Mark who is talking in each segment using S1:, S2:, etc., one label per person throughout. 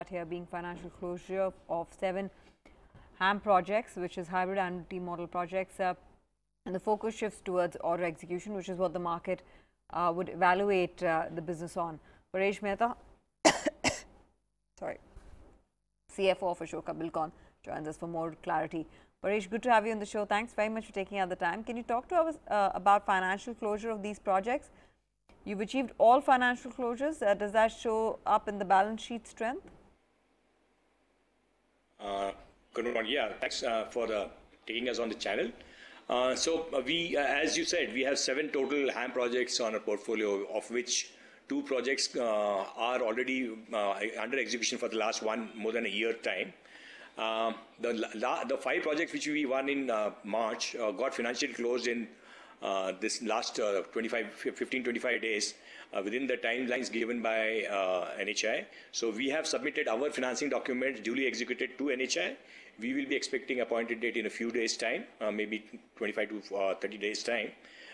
S1: here being financial closure of 7 HAM projects, which is hybrid annuity model projects, and the focus shifts towards order execution, which is what the market would evaluate the business on. Paresh Mehta, sorry, CFO of Ashoka Buildcon, joins us for more clarity. Paresh, good to have you on the show. Thanks very much for taking out the time. Can you talk to us about financial closure of these projects? You've achieved all financial closures. Does that show up in the balance sheet strength?
S2: Good morning. Yeah, thanks for taking us on the channel. We, as you said, we have 7 total HAM projects on our portfolio, of which 2 projects are already under execution for the last more than a year time. The 5 projects which we won in March got financially closed in this last 15-25 days within the timelines given by NHI. So we have submitted our financing documents duly executed to NHI. We will be expecting appointed date in a few days' time, maybe 25 to 30 days' time,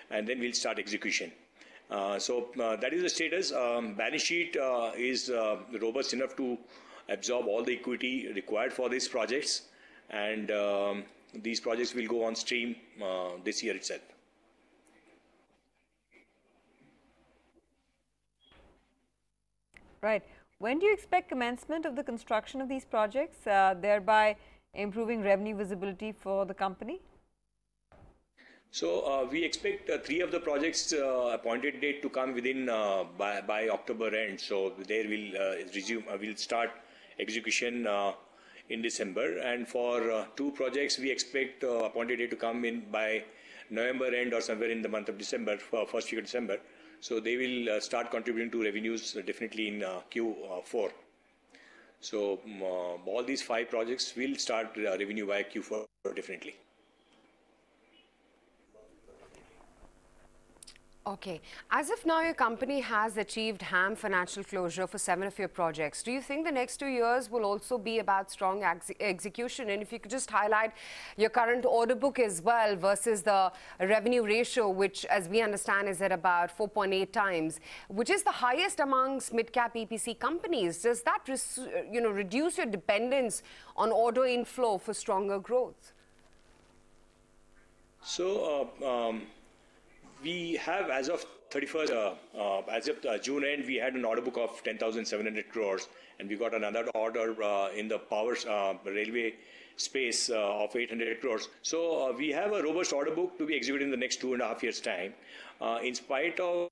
S2: and then we'll start execution. That is the status. Balance sheet is robust enough to absorb all the equity required for these projects, and these projects will go on stream this year itself.
S1: Right. When do you expect commencement of the construction of these projects, thereby improving revenue visibility for the company?
S2: So we expect 3 of the projects appointed date to come within by October end. So there we'll start execution in December, and for 2 projects we expect appointed date to come in by November end or somewhere in the month of December, first week of December. So they will start contributing to revenues definitely in Q4. So all these 5 projects will start revenue by Q4 definitely.
S3: Okay. As of now, your company has achieved HAM financial closure for 7 of your projects. Do you think the next 2 years will also be about strong execution? And if you could just highlight your current order book as well versus the revenue ratio, which, as we understand, is at about 4.8 times, which is the highest amongst mid-cap EPC companies. Does that reduce your dependence on order inflow for stronger growth?
S2: So, we have, as of 31st, as of June end, we had an order book of 10,700 crores, and we got another order in the power railway space of 800 crores. So we have a robust order book to be executed in the next 2.5 years' time. In spite of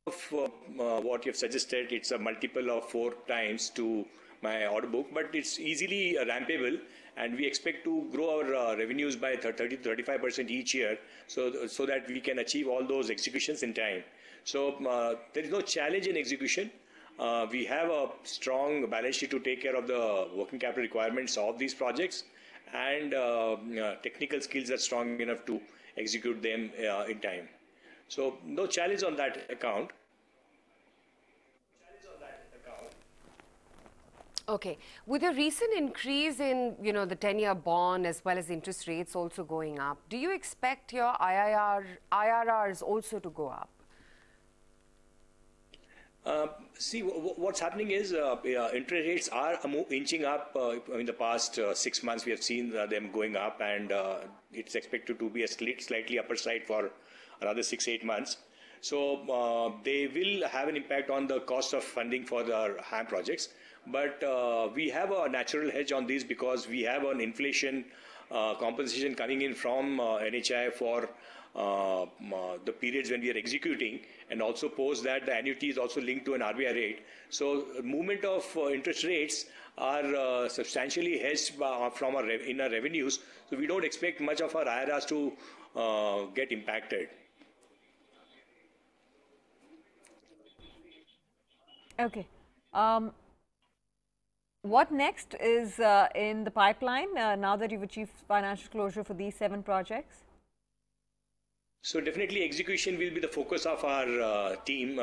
S2: what you've suggested, it's a multiple of 4 times to my order book, but it's easily rampable, and we expect to grow our revenues by 30 to 35% each year, so that we can achieve all those executions in time. So there is no challenge in execution. We have a strong balance sheet to take care of the working capital requirements of these projects, and technical skills are strong enough to execute them in time. So no challenge on that account.
S3: Okay. With a recent increase in, the 10-year bond as well as interest rates also going up, do you expect your IRRs also to go up?
S2: See, what's happening is interest rates are inching up. In the past 6 months, we have seen them going up, and it's expected to be a slightly upper side for another 6-8 months. So they will have an impact on the cost of funding for the HAM projects. But we have a natural hedge on this because we have an inflation compensation coming in from NHI for the periods when we are executing, and also post that the annuity is also linked to an RBI rate. So movement of interest rates are substantially hedged from our in our revenues. So we don't expect much of our IRRs to get impacted.
S1: Okay. What next is in the pipeline now that you've achieved financial closure for these 7 projects?
S2: So definitely execution will be the focus of our team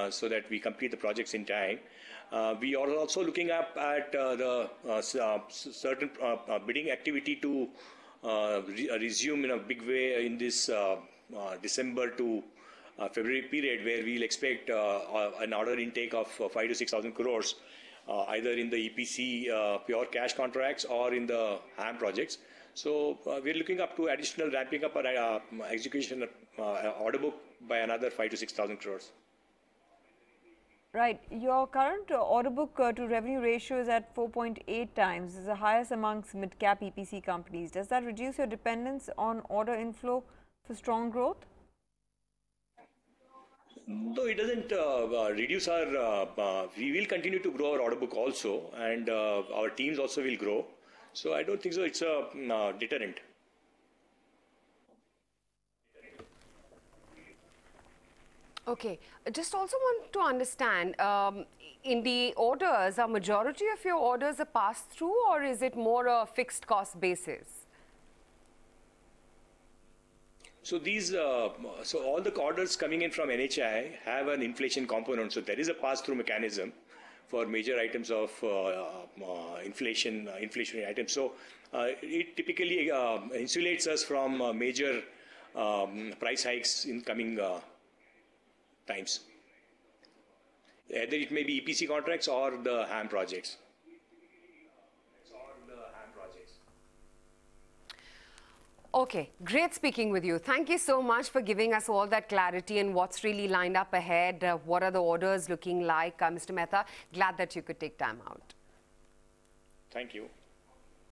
S2: so that we complete the projects in time. We are also looking up at the certain bidding activity to resume in a big way in this December to February period, where we'll expect an order intake of 5,000 to 6,000 crores either in the EPC pure cash contracts or in the HAM projects. So we're looking up to additional ramping up our execution order book by another 5,000 to 6,000 crores.
S1: Right. Your current order book to revenue ratio is at 4.8 times. This is the highest amongst mid-cap EPC companies. Does that reduce your dependence on order inflow for strong growth?
S2: No, it doesn't reduce our, we will continue to grow our order book also, and our teams also will grow. So I don't think so it's a deterrent.
S3: Okay, just also want to understand, in the orders, a majority of your orders are passed through, or is it more a fixed cost basis?
S2: So these, so all the orders coming in from NHI have an inflation component. So there is a pass-through mechanism for major items of inflationary items. So it typically insulates us from major price hikes in coming times. Either it may be EPC contracts or the HAM projects.
S3: Okay, great speaking with you. Thank you so much for giving us all that clarity and what's really lined up ahead. What are the orders looking like, Mr. Mehta? Glad that you could take time out.
S2: Thank you.